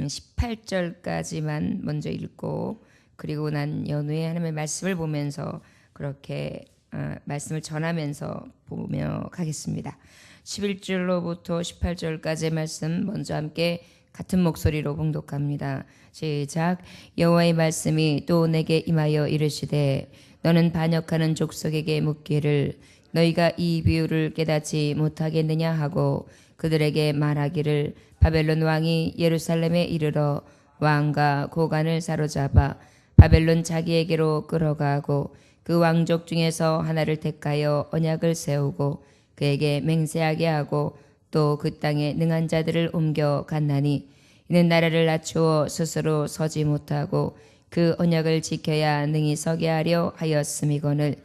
18절까지만 먼저 읽고 그리고 난 연후에 하나님의 말씀을 보면서 그렇게 말씀을 전하면서 보며 가겠습니다. 11절로부터 18절까지의 말씀 먼저 함께 같은 목소리로 봉독합니다. 시작. 여호와의 말씀이 또 내게 임하여 이르시되 너는 반역하는 족속에게 묻기를 너희가 이 비유를 깨닫지 못하겠느냐 하고 그들에게 말하기를 바벨론 왕이 예루살렘에 이르러 왕과 고관을 사로잡아 바벨론 자기에게로 끌어가고 그 왕족 중에서 하나를 택하여 언약을 세우고 그에게 맹세하게 하고 또 그 땅에 능한 자들을 옮겨 갔나니 이는 나라를 낮추어 스스로 서지 못하고 그 언약을 지켜야 능히 서게 하려 하였음이거늘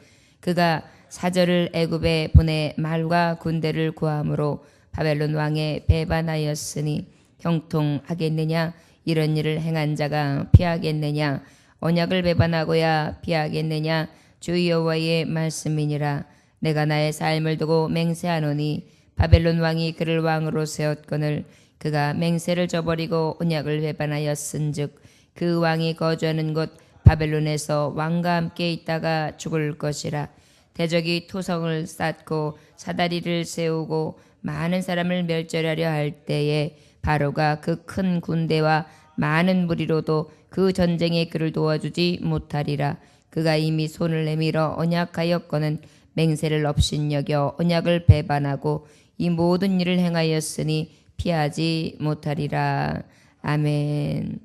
그가 사절을 애굽에 보내 말과 군대를 구함으로 바벨론 왕에 배반하였으니 형통하겠느냐 이런 일을 행한 자가 피하겠느냐 언약을 배반하고야 피하겠느냐 주 여호와의 말씀이니라 내가 나의 삶을 두고 맹세하노니 바벨론 왕이 그를 왕으로 세웠거늘 그가 맹세를 저버리고 언약을 배반하였은즉 그 왕이 거주하는 곳 바벨론에서 왕과 함께 있다가 죽을 것이라 대적이 토성을 쌓고 사다리를 세우고 많은 사람을 멸절하려 할 때에 바로가 그 큰 군대와 많은 무리로도 그 전쟁에 그를 도와주지 못하리라. 그가 이미 손을 내밀어 언약하였거는 맹세를 업신여겨 언약을 배반하고 이 모든 일을 행하였으니 피하지 못하리라. 아멘.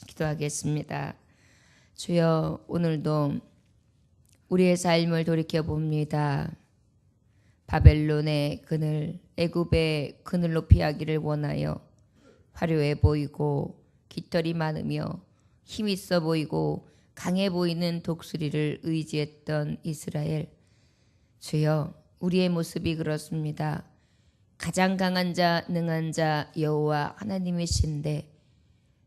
기도하겠습니다. 주여 오늘도 우리의 삶을 돌이켜봅니다. 바벨론의 그늘, 애굽의 그늘로 피하기를 원하여 화려해 보이고 깃털이 많으며 힘있어 보이고 강해 보이는 독수리를 의지했던 이스라엘. 주여 우리의 모습이 그렇습니다. 가장 강한 자, 능한 자 여호와 하나님이신데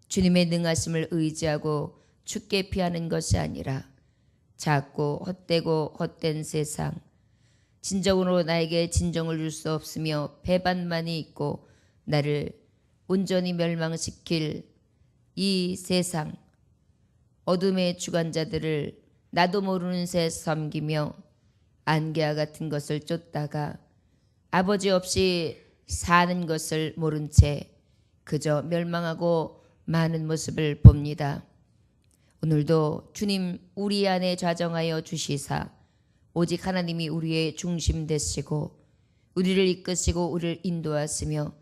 주님의 능하심을 의지하고 죽게 피하는 것이 아니라 작고 헛되고 헛된 세상, 진정으로 나에게 진정을 줄 수 없으며 배반만이 있고 나를 온전히 멸망시킬 이 세상, 어둠의 주관자들을 나도 모르는 새 섬기며 안개와 같은 것을 쫓다가 아버지 없이 사는 것을 모른 채 그저 멸망하고 많은 모습을 봅니다. 오늘도 주님 우리 안에 좌정하여 주시사 오직 하나님이 우리의 중심 되시고 우리를 이끄시고 우리를 인도하시며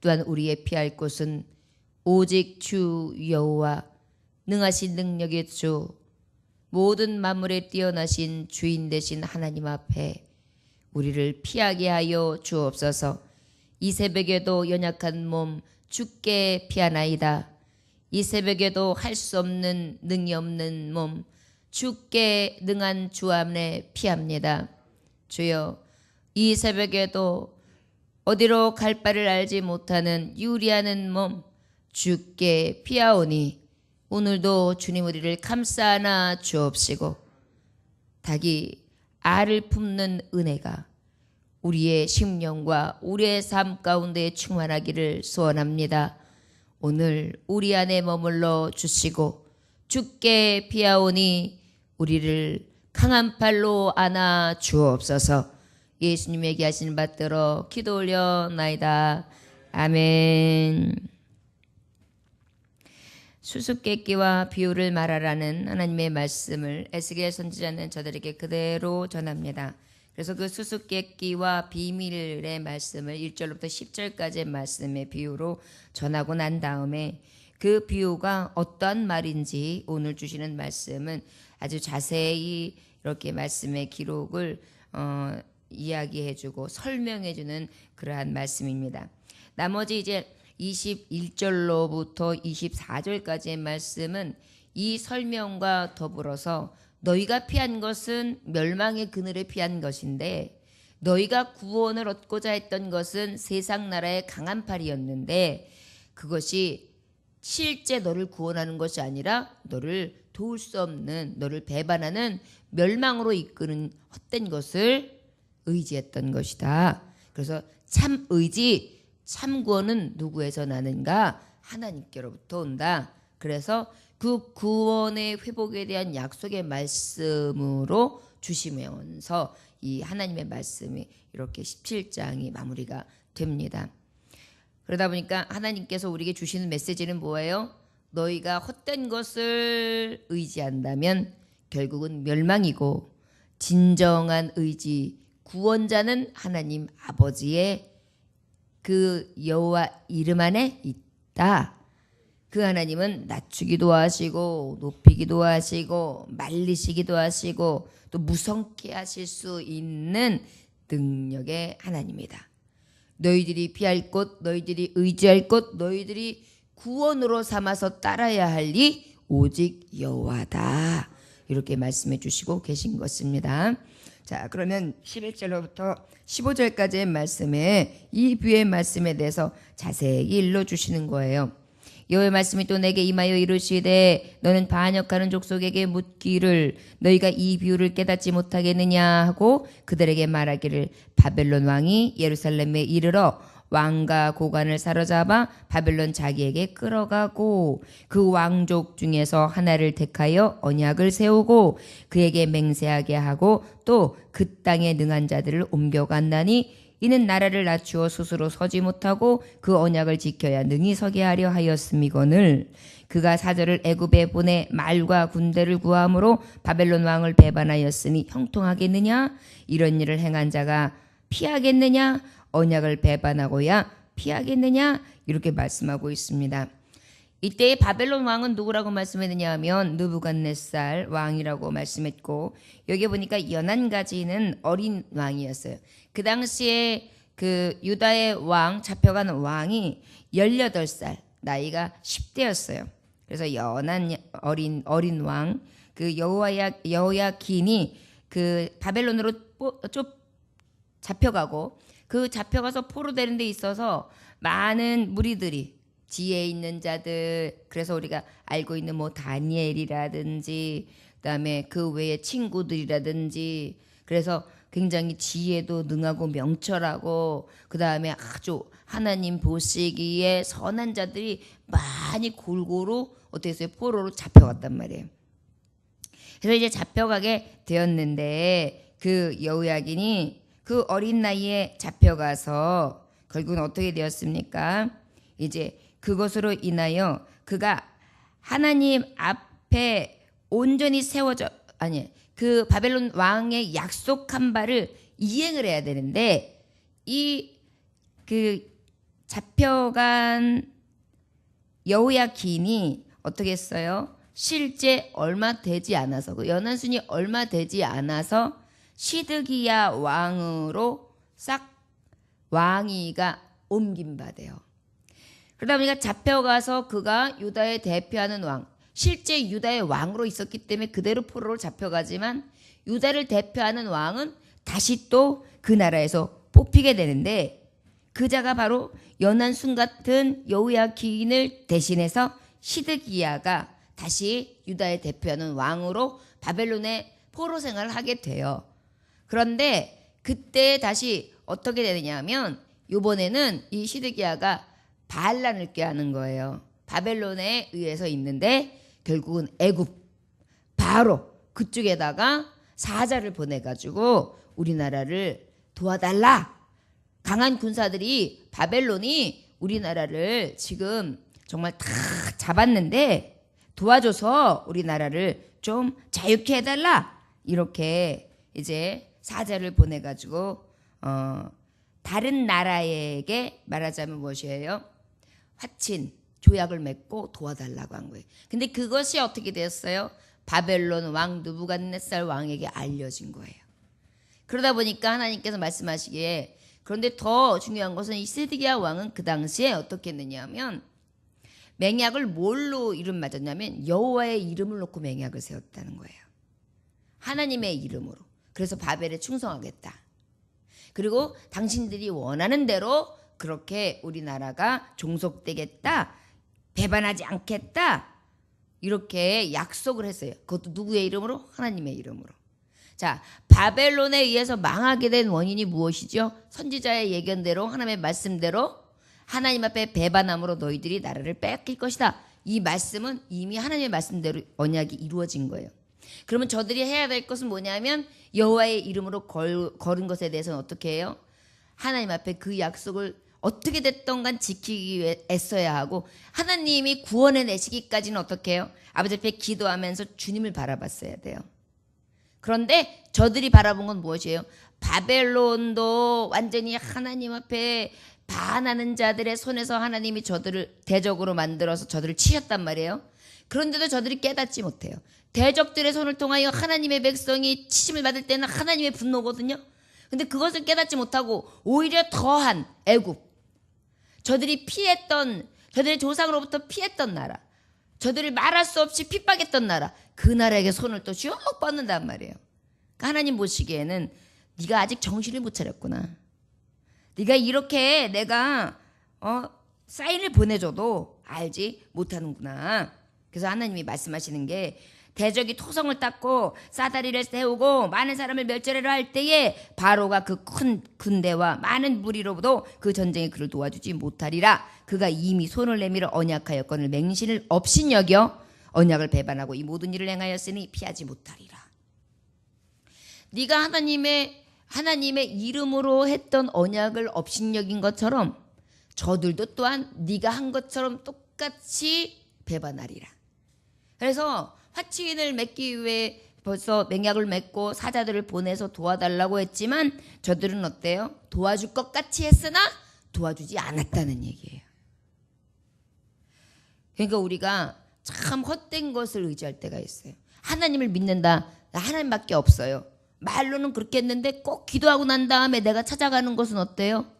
또한 우리의 피할 곳은 오직 주 여호와 능하신 능력의 주 모든 만물에 뛰어나신 주인 되신 하나님 앞에 우리를 피하게 하여 주옵소서. 이 새벽에도 연약한 몸 주께 피하나이다. 이 새벽에도 할 수 없는 능이 없는 몸 주께 능한 주 안에 피합니다. 주여 이 새벽에도 어디로 갈 바를 알지 못하는 유리하는 몸 주께 피하오니 오늘도 주님 우리를 감싸 주옵시고 닭이 알을 품는 은혜가 우리의 심령과 우리의 삶 가운데 충만하기를 소원합니다. 오늘 우리 안에 머물러 주시고 주께 피하오니 우리를 강한 팔로 안아 주옵소서. 예수님에게 하신 받들어 기도 올려나이다. 아멘. 수수께끼와 비유를 말하라는 하나님의 말씀을 에스겔 선지자는 저들에게 그대로 전합니다. 그래서 그 수수께끼와 비밀의 말씀을 1절부터 10절까지의 말씀의 비유로 전하고 난 다음에 그 비유가 어떠한 말인지 오늘 주시는 말씀은 아주 자세히 이렇게 말씀의 기록을 이야기해주고 설명해주는 그러한 말씀입니다. 나머지 이제 21절로부터 24절까지의 말씀은 이 설명과 더불어서 너희가 피한 것은 멸망의 그늘에 피한 것인데 너희가 구원을 얻고자 했던 것은 세상 나라의 강한 팔이었는데 그것이 실제 너를 구원하는 것이 아니라 너를 도울 수 없는 너를 배반하는 멸망으로 이끄는 헛된 것을 의지했던 것이다. 그래서 참 의지, 참 구원은 누구에서 나는가? 하나님께로부터 온다. 그래서 그 구원의 회복에 대한 약속의 말씀으로 주시면서 이 하나님의 말씀이 이렇게 17장이 마무리가 됩니다. 그러다 보니까 하나님께서 우리에게 주시는 메시지는 뭐예요? 너희가 헛된 것을 의지한다면 결국은 멸망이고 진정한 의지, 구원자는 하나님 아버지의 그 여호와 이름 안에 있다. 그 하나님은 낮추기도 하시고 높이기도 하시고 말리시기도 하시고 또 무성케 하실 수 있는 능력의 하나님이다. 너희들이 피할 곳, 너희들이 의지할 곳, 너희들이 구원으로 삼아서 따라야 할 이 오직 여호와다. 이렇게 말씀해 주시고 계신 것입니다. 자, 그러면 11절로부터 15절까지의 말씀에 이 뷰의 말씀에 대해서 자세히 일러주시는 거예요. 여호와의 말씀이 또 내게 임하여 이르시되 너는 반역하는 족속에게 묻기를 너희가 이 비유를 깨닫지 못하겠느냐 하고 그들에게 말하기를 바벨론 왕이 예루살렘에 이르러 왕과 고관을 사로잡아 바벨론 자기에게 끌어가고 그 왕족 중에서 하나를 택하여 언약을 세우고 그에게 맹세하게 하고 또 그 땅에 능한 자들을 옮겨간다니 이는 나라를 낮추어 스스로 서지 못하고 그 언약을 지켜야 능히 서게 하려 하였음이거늘 그가 사절을 애굽에 보내 말과 군대를 구함으로 바벨론 왕을 배반하였으니 형통하겠느냐? 이런 일을 행한 자가 피하겠느냐? 언약을 배반하고야 피하겠느냐? 이렇게 말씀하고 있습니다. 이때의 바벨론 왕은 누구라고 말씀했느냐 하면 느부갓네살 왕이라고 말씀했고 여기 보니까 연한 가지는 어린 왕이었어요. 그 당시에 그 유다의 왕 잡혀간 왕이 18살 나이가 10대였어요. 그래서 연한 어린 왕 그 여호야긴이 그 바벨론으로 좀 잡혀가고 그 잡혀가서 포로되는 데 있어서 많은 무리들이 지혜 있는 자들 그래서 우리가 알고 있는 뭐 다니엘이라든지 그다음에 그 외의 친구들이라든지 그래서 굉장히 지혜도 능하고 명철하고 그다음에 아주 하나님 보시기에 선한 자들이 많이 골고루 어떻게 했어요? 포로로 잡혀갔단 말이에요. 그래서 이제 잡혀가게 되었는데 그 여호야긴이 그 어린 나이에 잡혀가서 결국은 어떻게 되었습니까? 이제 그것으로 인하여 그가 하나님 앞에 온전히 세워져 그 바벨론 왕의 약속한 바를 이행을 해야 되는데 이 그 잡혀간 여호야긴이 어떻게 했어요? 실제 얼마 되지 않아서 그 연한순이 얼마 되지 않아서 시드기야 왕으로 싹 왕위가 옮긴 바 돼요. 그러다 보니까 잡혀가서 그가 유다의 대표하는 왕, 실제 유다의 왕으로 있었기 때문에 그대로 포로로 잡혀가지만 유다를 대표하는 왕은 다시 또 그 나라에서 뽑히게 되는데 그 자가 바로 연한순 같은 여호야긴을 대신해서 시드기야가 다시 유다의 대표하는 왕으로 바벨론의 포로 생활을 하게 돼요. 그런데 그때 다시 어떻게 되느냐 하면 이번에는 이 시드기야가 반란을 꾀하는 거예요. 바벨론에 의해서 있는데 결국은 애굽 바로 그쪽에다가 사자를 보내가지고 우리나라를 도와달라. 강한 군사들이 바벨론이 우리나라를 지금 정말 다 잡았는데 도와줘서 우리나라를 좀 자유케 해달라. 이렇게 이제 사자를 보내가지고 다른 나라에게 말하자면 무엇이에요? 화친, 조약을 맺고 도와달라고 한 거예요. 근데 그것이 어떻게 되었어요? 바벨론 왕 느부갓네살 왕에게 알려진 거예요. 그러다 보니까 하나님께서 말씀하시기에 그런데 더 중요한 것은 이 시드기야 왕은 그 당시에 어떻게 했느냐 하면 맹약을 뭘로 이름 맞았냐면 여호와의 이름을 놓고 맹약을 세웠다는 거예요. 하나님의 이름으로. 그래서 바벨에 충성하겠다. 그리고 당신들이 원하는 대로 그렇게 우리나라가 종속되겠다. 배반하지 않겠다. 이렇게 약속을 했어요. 그것도 누구의 이름으로? 하나님의 이름으로. 자, 바벨론에 의해서 망하게 된 원인이 무엇이죠? 선지자의 예견대로 하나님의 말씀대로 하나님 앞에 배반함으로 너희들이 나라를 빼앗길 것이다. 이 말씀은 이미 하나님의 말씀대로 언약이 이루어진 거예요. 그러면 저들이 해야 될 것은 뭐냐면 여호와의 이름으로 걸은 것에 대해서는 어떻게 해요? 하나님 앞에 그 약속을 어떻게 됐던 간 지키기 위해 애써야 하고, 하나님이 구원해 내시기까지는 어떻게 해요? 아버지 앞에 기도하면서 주님을 바라봤어야 돼요. 그런데 저들이 바라본 건 무엇이에요? 바벨론도 완전히 하나님 앞에 반하는 자들의 손에서 하나님이 저들을 대적으로 만들어서 저들을 치셨단 말이에요. 그런데도 저들이 깨닫지 못해요. 대적들의 손을 통하여 하나님의 백성이 치심을 받을 때는 하나님의 분노거든요. 근데 그것을 깨닫지 못하고 오히려 더한 애굽, 저들이 피했던, 저들의 조상으로부터 피했던 나라, 저들을 말할 수 없이 핍박했던 나라, 그 나라에게 손을 또 쭉 뻗는단 말이에요. 그러니까 하나님 보시기에는 네가 아직 정신을 못 차렸구나. 네가 이렇게 내가 사인을 보내줘도 알지 못하는구나. 그래서 하나님이 말씀하시는 게, 대적이 토성을 닦고 사다리를 세우고 많은 사람을 멸절하려 할 때에 바로가 그 큰 군대와 많은 무리로도 그 전쟁에 그를 도와주지 못하리라. 그가 이미 손을 내밀어 언약하였거늘 맹신을 업신여겨 언약을 배반하고 이 모든 일을 행하였으니 피하지 못하리라. 네가 하나님의 이름으로 했던 언약을 업신여긴 것처럼 저들도 또한 네가 한 것처럼 똑같이 배반하리라. 그래서 화친을 맺기 위해 벌써 맹약을 맺고 사자들을 보내서 도와달라고 했지만 저들은 어때요? 도와줄 것 같이 했으나 도와주지 않았다는 얘기예요. 그러니까 우리가 참 헛된 것을 의지할 때가 있어요. 하나님을 믿는다. 나 하나님밖에 없어요. 말로는 그렇게 했는데 꼭 기도하고 난 다음에 내가 찾아가는 것은 어때요?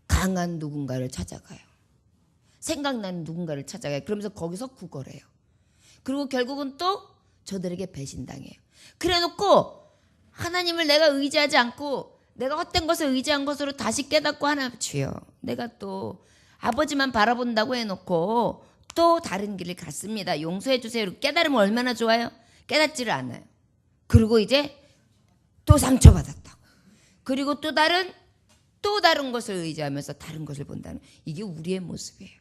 강한 누군가를 찾아가요. 생각나는 누군가를 찾아가요. 그러면서 거기서 구걸해요. 그리고 결국은 또 저들에게 배신당해요. 그래놓고 하나님을 내가 의지하지 않고 내가 헛된 것을 의지한 것으로 다시 깨닫고, 하나님 주여, 내가 또 아버지만 바라본다고 해놓고 또 다른 길을 갔습니다. 용서해 주세요. 깨달으면 얼마나 좋아요? 깨닫지를 않아요. 그리고 이제 또 상처받았다고. 그리고 또 다른 것을 의지하면서 다른 것을 본다는, 이게 우리의 모습이에요.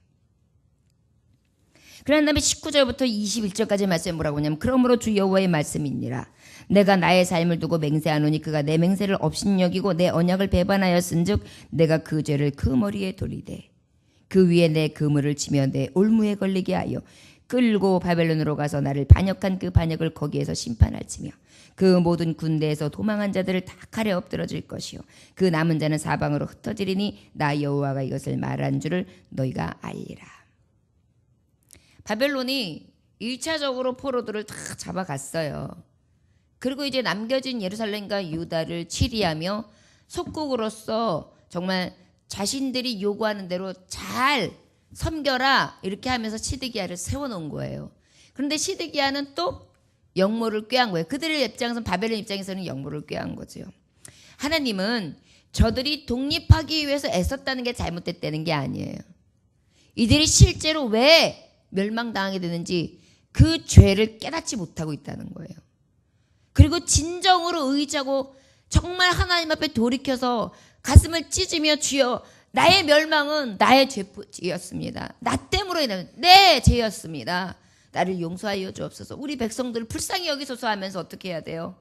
그런 다음에 19절부터 21절까지 말씀이 뭐라고 하냐면, 그러므로 주 여호와의 말씀이니라. 내가 나의 삶을 두고 맹세하노니 그가 내 맹세를 업신여기고 내 언약을 배반하였은즉 내가 그 죄를 그 머리에 돌리되 그 위에 내 그물을 치며 내 올무에 걸리게 하여 끌고 바벨론으로 가서 나를 반역한 그 반역을 거기에서 심판할지며 그 모든 군대에서 도망한 자들을 다 칼에 엎드러질 것이요 그 남은 자는 사방으로 흩어지리니 나 여호와가 이것을 말한 줄을 너희가 알리라. 바벨론이 1차적으로 포로들을 다 잡아갔어요. 그리고 이제 남겨진 예루살렘과 유다를 치리하며 속국으로서 정말 자신들이 요구하는 대로 잘 섬겨라 이렇게 하면서 시드기야를 세워놓은 거예요. 그런데 시드기야는 또 역모를 꾀한 거예요. 그들의 입장에서는, 바벨론 입장에서는 역모를 꾀한 거죠. 하나님은 저들이 독립하기 위해서 애썼다는 게 잘못됐다는 게 아니에요. 이들이 실제로 왜 멸망당하게 되는지 그 죄를 깨닫지 못하고 있다는 거예요. 그리고 진정으로 의지하고 정말 하나님 앞에 돌이켜서 가슴을 찢으며, 주여, 나의 멸망은 나의 죄였습니다. 나 때문에 내 죄였습니다. 나를 용서하여 주옵소서. 우리 백성들을 불쌍히 여기소서 하면서 어떻게 해야 돼요?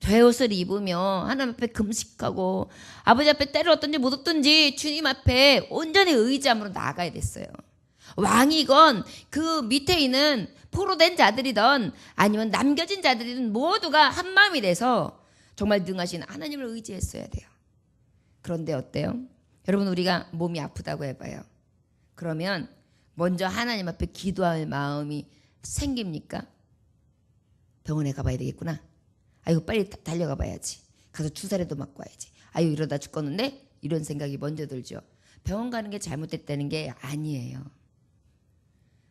죄옷을 입으며 하나님 앞에 금식하고 아버지 앞에 때를 얻든지 못 얻든지 주님 앞에 온전히 의지함으로 나아가야 됐어요. 왕이건 그 밑에 있는 포로된 자들이든 아니면 남겨진 자들이든 모두가 한마음이 돼서 정말 능하신 하나님을 의지했어야 돼요. 그런데 어때요? 여러분, 우리가 몸이 아프다고 해봐요. 그러면 먼저 하나님 앞에 기도할 마음이 생깁니까? 병원에 가봐야 되겠구나. 아이고, 빨리 달려가 봐야지. 가서 주사라도 맞고 와야지. 아유, 이러다 죽겠는데? 이런 생각이 먼저 들죠. 병원 가는 게 잘못됐다는 게 아니에요.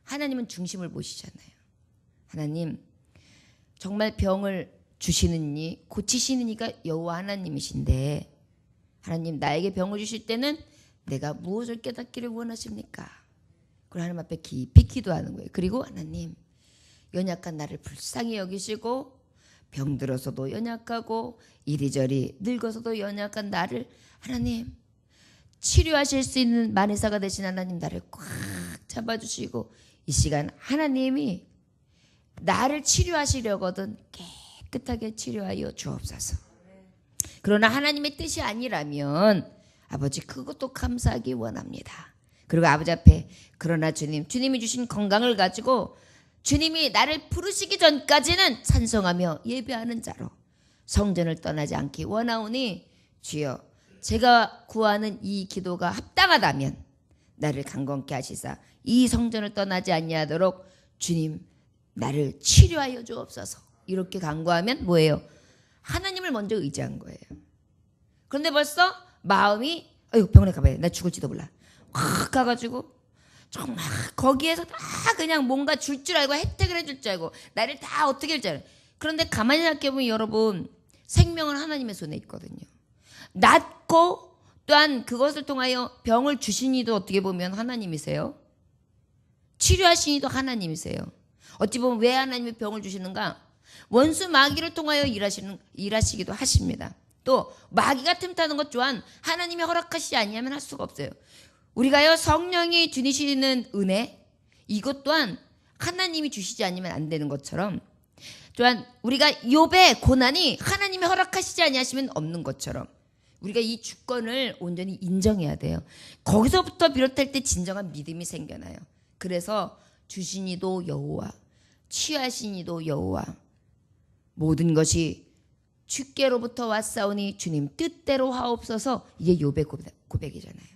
하나님은 중심을 보시잖아요. 하나님, 정말 병을 주시는 이, 고치시는 이가 여호와 하나님이신데, 하나님, 나에게 병을 주실 때는 내가 무엇을 깨닫기를 원하십니까? 그리고 하나님 앞에 깊이 기도하는 거예요. 그리고 하나님, 연약한 나를 불쌍히 여기시고 병들어서도 연약하고 이리저리 늙어서도 연약한 나를 하나님 치료하실 수 있는 만회사가 되신 하나님, 나를 꽉 잡아주시고 이 시간 하나님이 나를 치료하시려거든 깨끗하게 치료하여 주옵소서. 그러나 하나님의 뜻이 아니라면 아버지 그것도 감사하기 원합니다. 그리고 아버지 앞에 그러나 주님이 주신 건강을 가지고 주님이 나를 부르시기 전까지는 찬송하며 예배하는 자로 성전을 떠나지 않기 원하오니 주여, 제가 구하는 이 기도가 합당하다면 나를 강건케 하시사 이 성전을 떠나지 아니하도록 주님 나를 치료하여 주옵소서. 이렇게 간구하면 뭐예요? 하나님을 먼저 의지한 거예요. 그런데 벌써 마음이 병원에 가봐야 돼. 나 죽을지도 몰라. 확 가가지고 정말 거기에서 다 그냥 뭔가 줄 줄 알고 혜택을 해줄 줄 알고 나를 다 어떻게 할 줄 알아요. 그런데 가만히 생각해보면 여러분, 생명은 하나님의 손에 있거든요. 낫고 또한 그것을 통하여 병을 주신 이도 어떻게 보면 하나님이세요. 치료하신 이도 하나님이세요. 어찌 보면 왜 하나님이 병을 주시는가? 원수 마귀를 통하여 일하시기도 하십니다. 또 마귀가 틈타는 것 또한 하나님이 허락하시지 아니하면 할 수가 없어요. 우리가요, 성령이 주시는 은혜, 이것 또한 하나님이 주시지 않으면 안 되는 것처럼, 또한 우리가 욥의 고난이 하나님이 허락하시지 아니하시면 없는 것처럼 우리가 이 주권을 온전히 인정해야 돼요. 거기서부터 비롯할 때 진정한 믿음이 생겨나요. 그래서 주신 이도 여호와, 취하신 이도 여호와, 모든 것이 주께로부터 왔사오니 주님 뜻대로 하옵소서. 이게 욥의 고백이잖아요.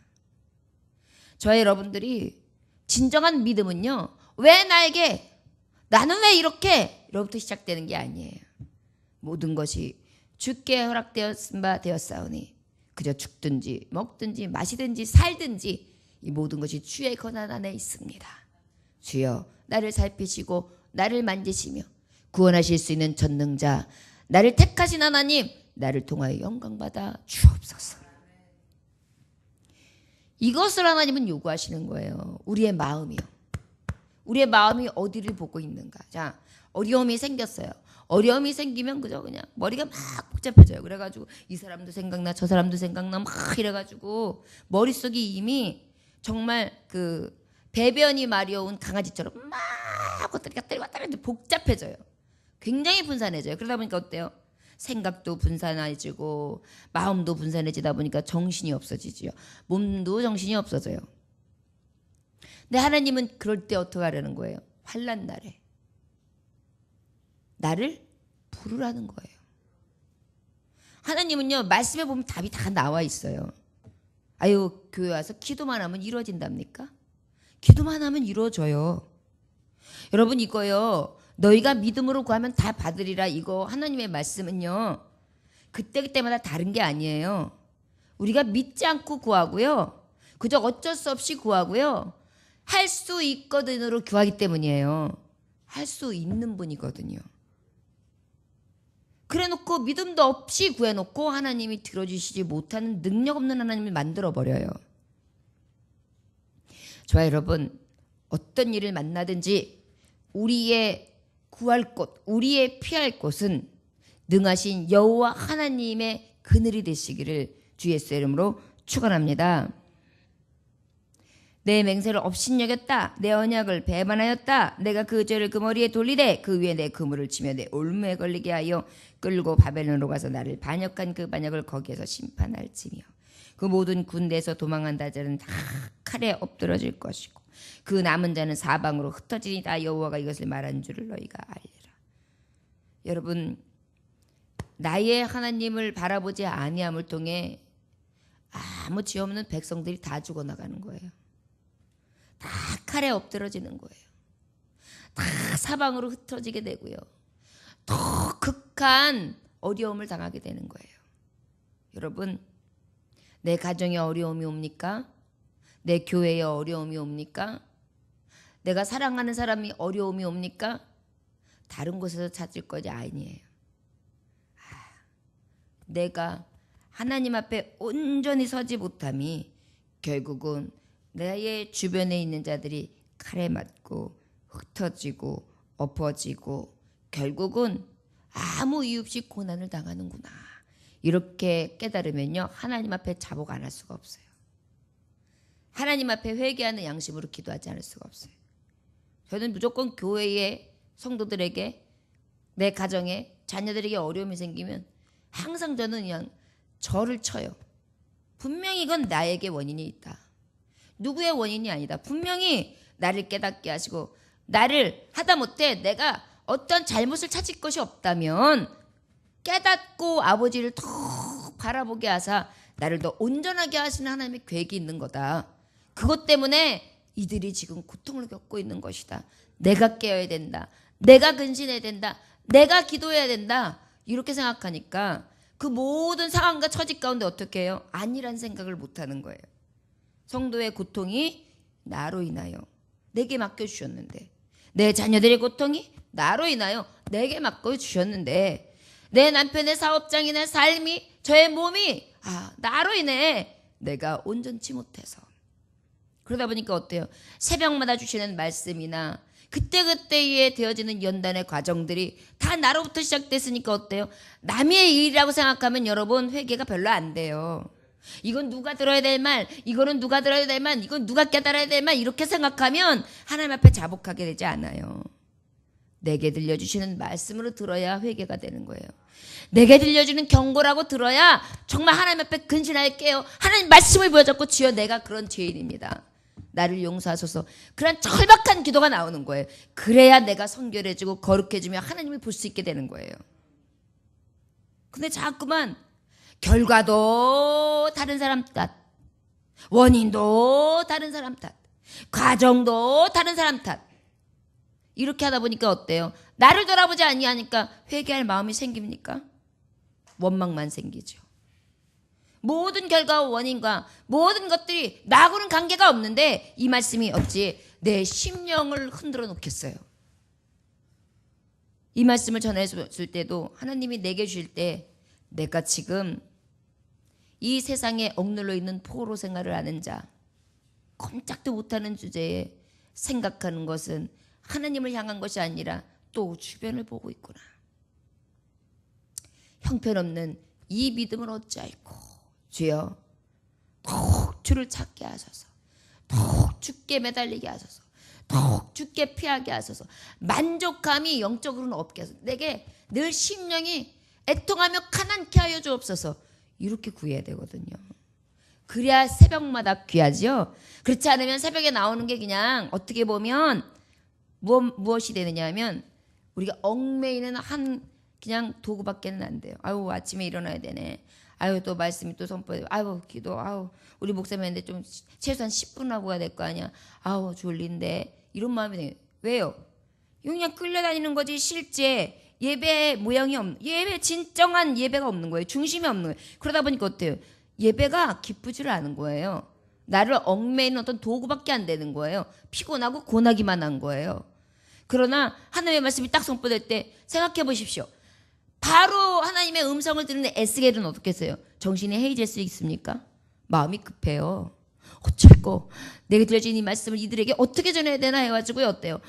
저와 여러분들이 진정한 믿음은요, 왜 나에게, 나는 왜 이렇게, 이로부터 시작되는 게 아니에요. 모든 것이 주께 허락되었은 바 되었사오니 그저 죽든지 먹든지 마시든지 살든지 이 모든 것이 주의 권한 안에 있습니다. 주여, 나를 살피시고 나를 만지시며 구원하실 수 있는 전능자, 나를 택하신 하나님, 나를 통하여 영광받아 주옵소서. 이것을 하나님은 요구하시는 거예요. 우리의 마음이요. 우리의 마음이 어디를 보고 있는가. 자, 어려움이 생겼어요. 어려움이 생기면 그냥 머리가 막 복잡해져요. 그래가지고 이 사람도 생각나 저 사람도 생각나 막 이래가지고 머릿속이 이미 정말 그 배변이 마려운 강아지처럼 막 왔다 갔다 복잡해져요. 굉장히 분산해져요. 그러다 보니까 어때요? 생각도 분산해지고 마음도 분산해지다 보니까 정신이 없어지죠. 몸도 정신이 없어져요. 근데 하나님은 그럴 때 어떻게 하려는 거예요? 환난 날에 나를 부르라는 거예요. 하나님은요, 말씀에 보면 답이 다 나와 있어요. 아유, 교회 와서 기도만 하면 이루어진답니까? 기도만 하면 이루어져요. 여러분, 이거요, 너희가 믿음으로 구하면 다 받으리라, 이거 하나님의 말씀은요, 그때그때마다 다른 게 아니에요. 우리가 믿지 않고 구하고요, 그저 어쩔 수 없이 구하고요, 할 수 있거든으로 구하기 때문이에요. 할 수 있는 분이거든요. 그래놓고 믿음도 없이 구해놓고 하나님이 들어주시지 못하는 능력 없는 하나님을 만들어버려요. 저와 여러분, 어떤 일을 만나든지 우리의 구할 곳, 우리의 피할 곳은 능하신 여호와 하나님의 그늘이 되시기를 주 예수의 이름으로 축원합니다. 내 맹세를 업신여겼다. 내 언약을 배반하였다. 내가 그 죄를 그 머리에 돌리되 그 위에 내 그물을 치며 내 올무에 걸리게 하여 끌고 바벨론으로 가서 나를 반역한 그 반역을 거기에서 심판할지며 그 모든 군대에서 도망한다 자는 다 칼에 엎드러질 것이고 그 남은 자는 사방으로 흩어지니 다 여호와가 이것을 말한 줄을 너희가 알리라. 여러분, 나의 하나님을 바라보지 아니함을 통해 아무 죄 없는 백성들이 다 죽어나가는 거예요. 다 칼에 엎드러지는 거예요. 다 사방으로 흩어지게 되고요. 더 극한 어려움을 당하게 되는 거예요. 여러분, 내 가정에 어려움이 옵니까? 내 교회에 어려움이 옵니까? 내가 사랑하는 사람이 어려움이 옵니까? 다른 곳에서 찾을 것이 아니에요. 내가 하나님 앞에 온전히 서지 못함이 결국은 나의 주변에 있는 자들이 칼에 맞고 흩어지고 엎어지고 결국은 아무 이유 없이 고난을 당하는구나. 이렇게 깨달으면요, 하나님 앞에 자복 안 할 수가 없어요. 하나님 앞에 회개하는 양심으로 기도하지 않을 수가 없어요. 저는 무조건 교회의 성도들에게, 내 가정에, 자녀들에게 어려움이 생기면 항상 저는 그냥 절을 쳐요. 분명히 이건 나에게 원인이 있다. 누구의 원인이 아니다. 분명히 나를 깨닫게 하시고, 나를 하다못해 내가 어떤 잘못을 찾을 것이 없다면 깨닫고 아버지를 더 바라보게 하사 나를 더 온전하게 하시는 하나님의 계획이 있는 거다. 그것 때문에 이들이 지금 고통을 겪고 있는 것이다. 내가 깨어야 된다. 내가 근신해야 된다. 내가 기도해야 된다. 이렇게 생각하니까 그 모든 상황과 처지 가운데 어떻게 해요? 아니란 생각을 못하는 거예요. 성도의 고통이 나로 인하여 내게 맡겨주셨는데, 내 자녀들의 고통이 나로 인하여 내게 맡겨주셨는데, 내 남편의 사업장이나 삶이, 저의 몸이 나로 인해 내가 온전치 못해서, 그러다 보니까 어때요? 새벽마다 주시는 말씀이나 그때그때에 되어지는 연단의 과정들이 다 나로부터 시작됐으니까 어때요? 남의 일이라고 생각하면 여러분 회개가 별로 안 돼요. 이건 누가 들어야 될 말, 이거는 누가 들어야 될 말, 이건 누가 깨달아야 될 말, 이렇게 생각하면 하나님 앞에 자복하게 되지 않아요. 내게 들려주시는 말씀으로 들어야 회개가 되는 거예요. 내게 들려주는 경고라고 들어야 정말 하나님 앞에 근신할게요. 하나님 말씀을 보여줬고, 주여 내가 그런 죄인입니다. 나를 용서하소서. 그런 철박한 기도가 나오는 거예요. 그래야 내가 성결해지고 거룩해지며 하나님을 볼 수 있게 되는 거예요. 근데 자꾸만 결과도 다른 사람 탓, 원인도 다른 사람 탓, 과정도 다른 사람 탓, 이렇게 하다 보니까 어때요? 나를 돌아보지 아니하니까 회개할 마음이 생깁니까? 원망만 생기죠. 모든 결과와 원인과 모든 것들이 나하고는 관계가 없는데 이 말씀이 어찌 내 심령을 흔들어 놓겠어요. 이 말씀을 전해줄 때도 하나님이 내게 주실 때, 내가 지금 이 세상에 억눌러 있는 포로 생활을 하는 자, 꼼짝도 못하는 주제에 생각하는 것은 하나님을 향한 것이 아니라 또 주변을 보고 있구나. 형편없는 이 믿음을 어찌할꼬. 주여 더욱 주를 찾게 하소서. 더욱 주께 매달리게 하소서. 더욱 주께 피하게 하소서. 만족감이 영적으로는 없게 하소서. 내게 늘 심령이 애통하며 가난케 하여 주옵소서. 이렇게 구해야 되거든요. 그래야 새벽마다 귀하죠. 그렇지 않으면 새벽에 나오는 게 그냥 어떻게 보면 무엇이 되느냐 하면 우리가 얽매이는 그냥 도구밖에는 안 돼요. 아유 아침에 일어나야 되네. 아유 또 말씀이 또 선포돼. 아유 기도. 아유 우리 목사님 했는데 좀 최소한 10분 하고 가야 될 거 아니야. 아우 졸린데. 이런 마음이 돼요. 왜요? 그냥 끌려다니는 거지 실제 예배 모양이 없는, 예배 진정한 예배가 없는 거예요. 중심이 없는 거예요. 그러다 보니까 어때요? 예배가 기쁘지를 않은 거예요. 나를 얽매이는 어떤 도구밖에 안 되는 거예요. 피곤하고 고나기만 한 거예요. 그러나 하나님의 말씀이 딱 선포될 때 생각해 보십시오. 바로 하나님의 음성을 듣는 에스겔은 어떻겠어요? 정신이 해이질 수 있습니까? 마음이 급해요. 어쩔꼬 내게 들려진 이 말씀을 이들에게 어떻게 전해야 되나 해가지고 어때요?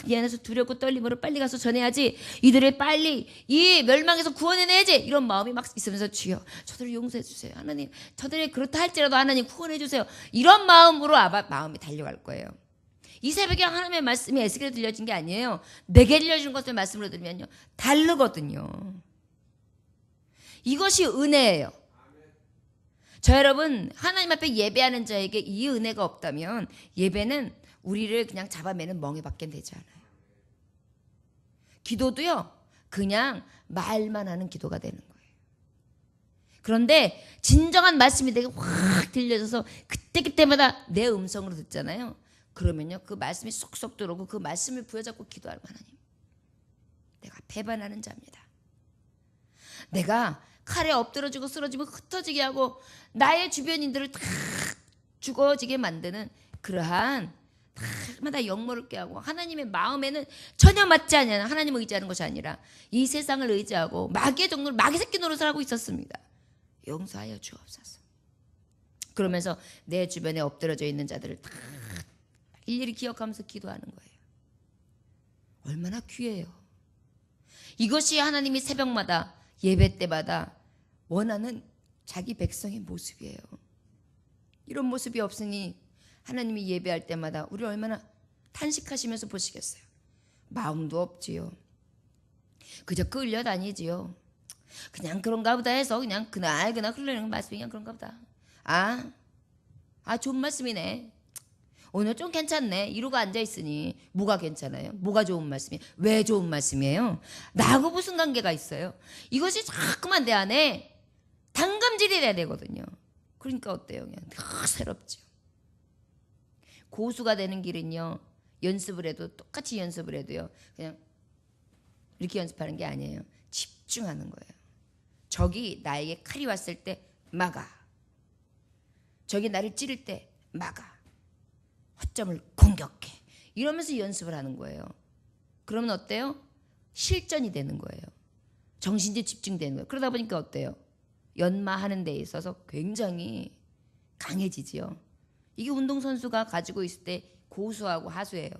이 안에서 두렵고 떨림으로 빨리 가서 전해야지, 이들을 빨리 이 멸망에서 구원해내야지, 이런 마음이 막 있으면서 주여 저들을 용서해 주세요. 하나님 저들이 그렇다 할지라도 하나님 구원해 주세요. 이런 마음으로 아마 마음이 달려갈 거예요. 이 새벽에 하나님의 말씀이 에스겔에 들려진 게 아니에요. 내게 들려주는 것을 말씀으로 들으면요 다르거든요. 이것이 은혜예요. 저 여러분 하나님 앞에 예배하는 자에게 이 은혜가 없다면 예배는 우리를 그냥 잡아매는 멍에밖에 되지 않아요. 기도도요 그냥 말만 하는 기도가 되는 거예요. 그런데 진정한 말씀이 내게 확 들려져서 그때그때마다 내 음성으로 듣잖아요. 그러면요 그 말씀이 쏙쏙 들어오고 그 말씀을 부여잡고 기도하는 하나님, 내가 배반하는 자입니다. 내가 칼에 엎드러지고 쓰러지고 흩어지게 하고 나의 주변인들을 다 죽어지게 만드는 그러한 다마다 역모를 하고 하나님의 마음에는 전혀 맞지 않는 하나님을 의지하는 것이 아니라 이 세상을 의지하고 마귀의 종로를 마귀 새끼 노릇을 하고 있었습니다. 용서하여 주옵소서. 그러면서 내 주변에 엎드러져 있는 자들을 다 일일이 기억하면서 기도하는 거예요. 얼마나 귀해요. 이것이 하나님이 새벽마다 예배 때마다 원하는 자기 백성의 모습이에요. 이런 모습이 없으니 하나님이 예배할 때마다 우리 얼마나 탄식하시면서 보시겠어요. 마음도 없지요. 그저 끌려다니지요. 그냥 그런가 보다 해서 그냥 그날 흘러내는 말씀이 그냥 그런가 보다. 좋은 말씀이네. 오늘 좀 괜찮네. 이러고 앉아있으니 뭐가 괜찮아요? 뭐가 좋은 말씀이에요? 왜 좋은 말씀이에요? 나하고 무슨 관계가 있어요? 이것이 자꾸만 내 안에 단감질이 돼야 되거든요. 그러니까 어때요? 그냥 더 새롭죠. 고수가 되는 길은요, 연습을 해도 똑같이 연습을 해도요, 그냥 이렇게 연습하는 게 아니에요. 집중하는 거예요. 적이 나에게 칼이 왔을 때 막아. 적이 나를 찌를 때 막아. 허점을 공격해. 이러면서 연습을 하는 거예요. 그러면 어때요? 실전이 되는 거예요. 정신이 집중되는 거예요. 그러다 보니까 어때요? 연마하는 데 있어서 굉장히 강해지지요. 이게 운동선수가 가지고 있을 때 고수하고 하수예요.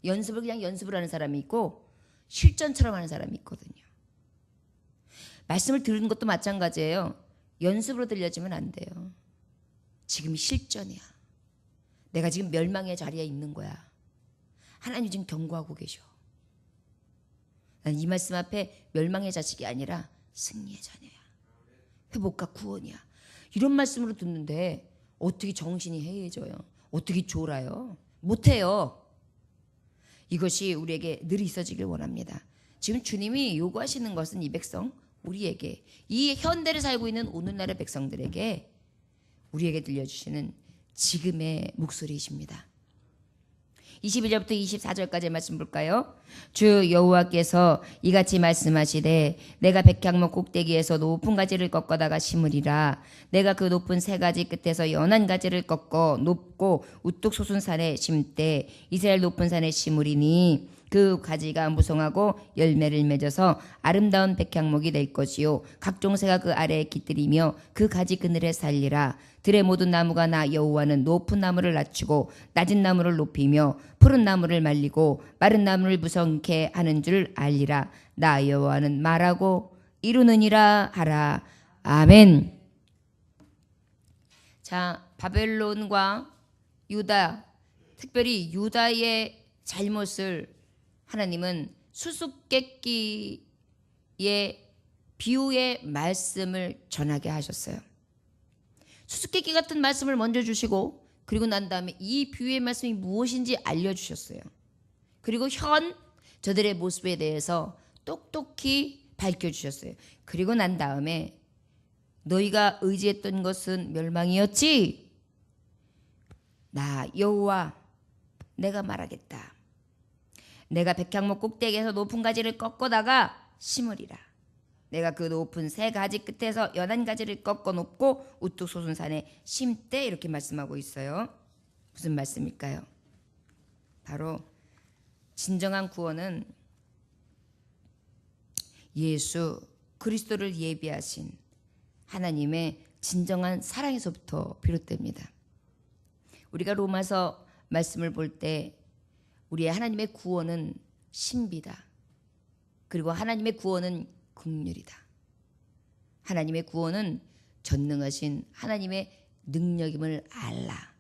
연습을 그냥 연습을 하는 사람이 있고 실전처럼 하는 사람이 있거든요. 말씀을 들은 것도 마찬가지예요. 연습으로 들려지면 안 돼요. 지금 실전이야. 내가 지금 멸망의 자리에 있는 거야. 하나님 지금 경고하고 계셔. 난 이 말씀 앞에 멸망의 자식이 아니라 승리의 자녀야. 회복과 구원이야. 이런 말씀으로 듣는데 어떻게 정신이 해이해져요? 어떻게 졸아요? 못해요. 이것이 우리에게 늘 있어지길 원합니다. 지금 주님이 요구하시는 것은 이 백성, 우리에게, 이 현대를 살고 있는 오늘날의 백성들에게, 우리에게 들려주시는 지금의 목소리이십니다. 21절부터 24절까지 말씀 볼까요? 주 여호와께서 이같이 말씀하시되 내가 백향목 꼭대기에서 높은 가지를 꺾어다가 심으리라. 내가 그 높은 세 가지 끝에서 연한 가지를 꺾어 높고 우뚝 솟은 산에 심되 이스라엘 높은 산에 심으리니 그 가지가 무성하고 열매를 맺어서 아름다운 백향목이 될 것이요 각종 새가 그 아래에 깃들이며 그 가지 그늘에 살리라. 들의 모든 나무가 나 여호와는 높은 나무를 낮추고 낮은 나무를 높이며 푸른 나무를 말리고 마른 나무를 무성케 하는 줄 알리라. 나 여호와는 말하고 이루느니라 하라. 아멘. 자, 바벨론과 유다, 특별히 유다의 잘못을 하나님은 수수께끼의 비유의 말씀을 전하게 하셨어요. 수수께끼 같은 말씀을 먼저 주시고 그리고 난 다음에 이 비유의 말씀이 무엇인지 알려주셨어요. 그리고 저들의 모습에 대해서 똑똑히 밝혀주셨어요. 그리고 난 다음에 너희가 의지했던 것은 멸망이었지? 나 여호와 내가 말하겠다. 내가 백향목 꼭대기에서 높은 가지를 꺾어다가 심으리라. 내가 그 높은 세 가지 끝에서 연한 가지를 꺾어 놓고 우뚝 솟은 산에 심되 이렇게 말씀하고 있어요. 무슨 말씀일까요? 바로 진정한 구원은 예수 그리스도를 예비하신 하나님의 진정한 사랑에서부터 비롯됩니다. 우리가 로마서 말씀을 볼 때 우리의 하나님의 구원은 신비다. 그리고 하나님의 구원은 긍휼이다. 하나님의 구원은 전능하신 하나님의 능력임을 알라.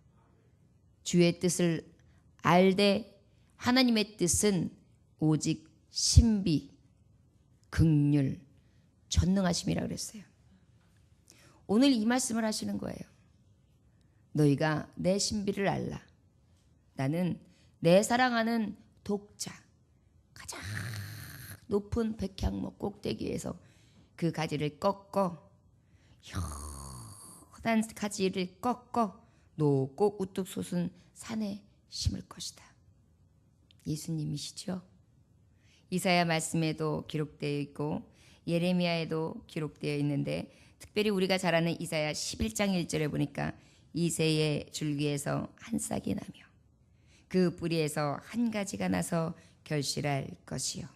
주의 뜻을 알되 하나님의 뜻은 오직 신비, 긍휼, 전능하심이라 그랬어요. 오늘 이 말씀을 하시는 거예요. 너희가 내 신비를 알라. 나는 내 사랑하는 독자, 가장 높은 백향목 꼭대기에서 그 가지를 꺾어 연한 가지를 꺾어 높고 우뚝 솟은 산에 심을 것이다. 예수님이시죠. 이사야 말씀에도 기록되어 있고 예레미야에도 기록되어 있는데 특별히 우리가 잘 아는 이사야 11장 1절에 보니까 이새의 줄기에서 한 싹이 나며 그 뿌리에서 한 가지가 나서 결실할 것이요.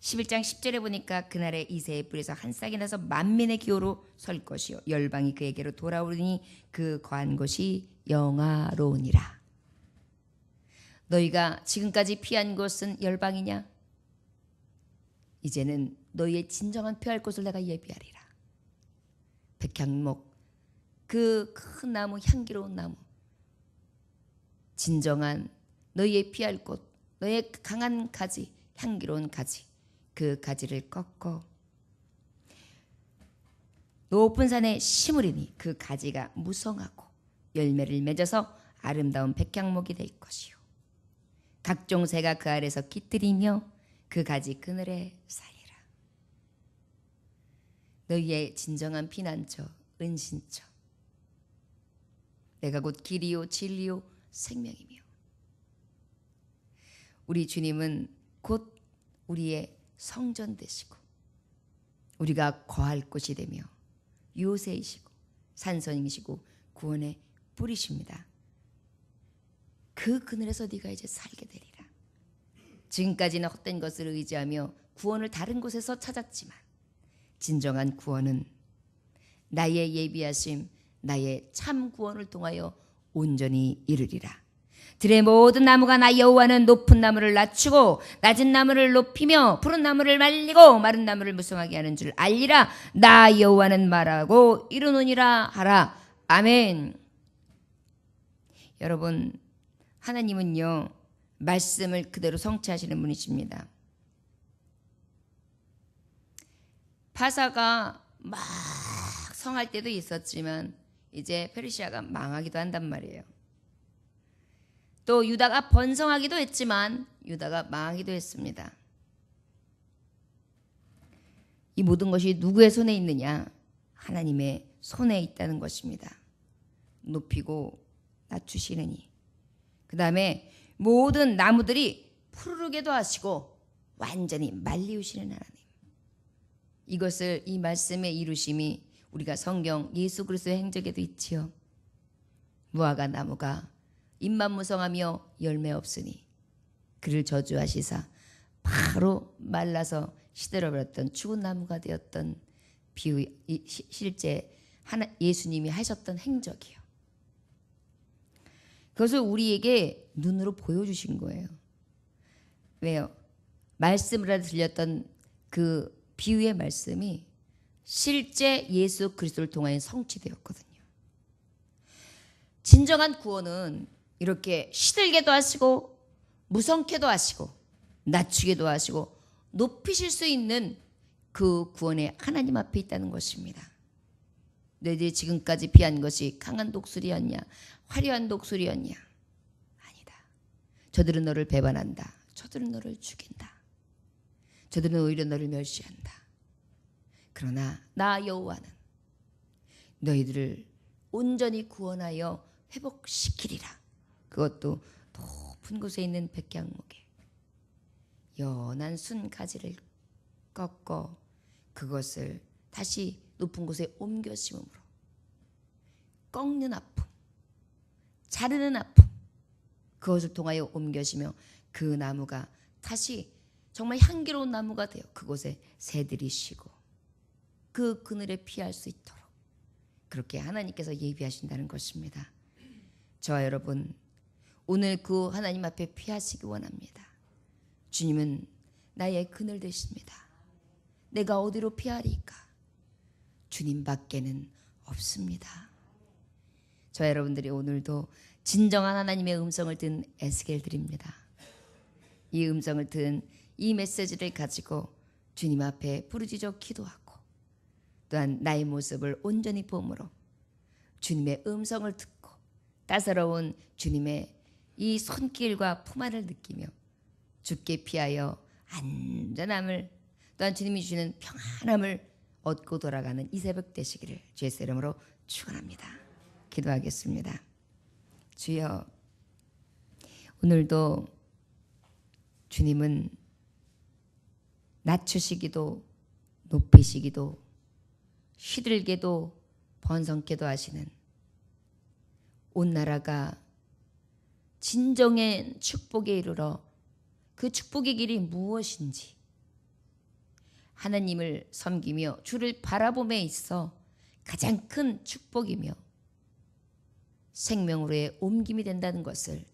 11장 10절에 보니까 그날에 이새의 뿌리에서 한 싹이 나서 만민의 기호로 설 것이요 열방이 그에게로 돌아오리니 그 거한 곳이 영화로우니라. 너희가 지금까지 피한 곳은 열방이냐? 이제는 너희의 진정한 피할 곳을 내가 예비하리라. 백향목 그 큰 나무, 향기로운 나무, 진정한 너희의 피할 곳, 너의 강한 가지, 향기로운 가지, 그 가지를 꺾어 높은 산에 심으리니 그 가지가 무성하고 열매를 맺어서 아름다운 백향목이 될 것이요 각종 새가 그 아래서 깃들이며 그 가지 그늘에 살리라. 너희의 진정한 피난처, 은신처, 내가 곧 길이요 진리요 생명이며, 우리 주님은 곧 우리의 성전 되시고 우리가 거할 곳이 되며 요새이시고 산성이시고 구원의 뿌리십니다. 그 그늘에서 네가 이제 살게 되리라. 지금까지는 헛된 것을 의지하며 구원을 다른 곳에서 찾았지만 진정한 구원은 나의 예비하심, 나의 참 구원을 통하여 온전히 이르리라. 들의 모든 나무가 나 여호와는 높은 나무를 낮추고 낮은 나무를 높이며 푸른 나무를 말리고 마른 나무를 무성하게 하는 줄 알리라. 나 여호와는 말하고 이루노니라 하라. 아멘. 여러분, 하나님은요 말씀을 그대로 성취하시는 분이십니다. 바사가 막 성할 때도 있었지만 이제 페르시아가 망하기도 한단 말이에요. 또 유다가 번성하기도 했지만 유다가 망하기도 했습니다. 이 모든 것이 누구의 손에 있느냐? 하나님의 손에 있다는 것입니다. 높이고 낮추시느니, 그 다음에 모든 나무들이 푸르르게도 하시고 완전히 말리우시는 하나님. 이것을, 이 말씀의 이루심이 우리가 성경 예수 그리스도의 행적에도 있지요. 무화과 나무가 잎만 무성하며 열매 없으니 그를 저주하시사 바로 말라서 시들어버렸던 죽은 나무가 되었던 비유, 실제 예수님이 하셨던 행적이요. 그것을 우리에게 눈으로 보여주신 거예요. 왜요? 말씀으로 들렸던 그 비유의 말씀이 실제 예수 그리스도를 통하여 성취되었거든요. 진정한 구원은 이렇게 시들게도 하시고 무성케도 하시고 낮추게도 하시고 높이실 수 있는 그 구원의 하나님 앞에 있다는 것입니다. 너희들이 지금까지 피한 것이 강한 독수리였냐, 화려한 독수리였냐? 아니다. 저들은 너를 배반한다. 저들은 너를 죽인다. 저들은 오히려 너를 멸시한다. 그러나 나 여호와는 너희들을 온전히 구원하여 회복시키리라. 그것도 높은 곳에 있는 백향목에 연한 순 가지를 꺾어 그것을 다시 높은 곳에 옮겨 심음으로 꺾는 아픔, 자르는 아픔, 그것을 통하여 옮겨 심어 그 나무가 다시 정말 향기로운 나무가 되어 그곳에 새들이 쉬고 그 그늘에 피할 수 있도록 그렇게 하나님께서 예비하신다는 것입니다. 저와 여러분, 오늘 그 하나님 앞에 피하시기 원합니다. 주님은 나의 그늘 되십니다. 내가 어디로 피하리까? 주님 밖에는 없습니다. 저와 여러분들이 오늘도 진정한 하나님의 음성을 든 에스겔들입니다. 이 음성을 든 이 메시지를 가지고 주님 앞에 부르짖어 기도하고 또한 나의 모습을 온전히 보므로 주님의 음성을 듣고 따사로운 주님의 이 손길과 품안을 느끼며 주께 피하여 안전함을 또한 주님이 주시는 평안함을 얻고 돌아가는 이 새벽 되시기를 주의 이름으로 축원합니다. 기도하겠습니다. 주여, 오늘도 주님은 낮추시기도 높이시기도 시들게도 번성케도 하시는 온 나라가 진정한 축복에 이르러 그 축복의 길이 무엇인지 하나님을 섬기며 주를 바라봄에 있어 가장 큰 축복이며 생명으로의 옮김이 된다는 것을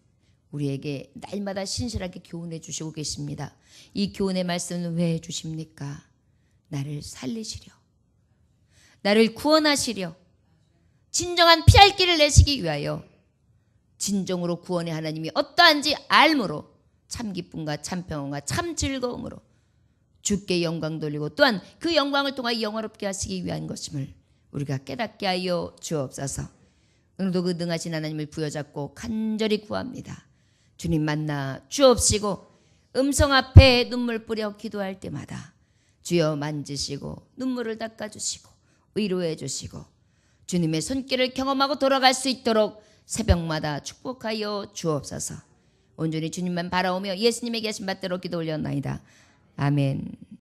우리에게 날마다 신실하게 교훈해 주시고 계십니다. 이 교훈의 말씀은 왜 주십니까? 나를 살리시려, 나를 구원하시려, 진정한 피할 길을 내시기 위하여 진정으로 구원의 하나님이 어떠한지 알므로 참 기쁨과 참 평안과 참 즐거움으로 주께 영광 돌리고 또한 그 영광을 통하여 영화롭게 하시기 위한 것임을 우리가 깨닫게 하여 주옵소서. 오늘도 그 능하신 하나님을 부여잡고 간절히 구합니다. 주님 만나 주옵시고 음성 앞에 눈물 뿌려 기도할 때마다 주여 만지시고 눈물을 닦아주시고 위로해 주시고 주님의 손길을 경험하고 돌아갈 수 있도록 새벽마다 축복하여 주옵소서. 온전히 주님만 바라오며 예수님의 계신 받대로 기도 올렸나이다. 아멘.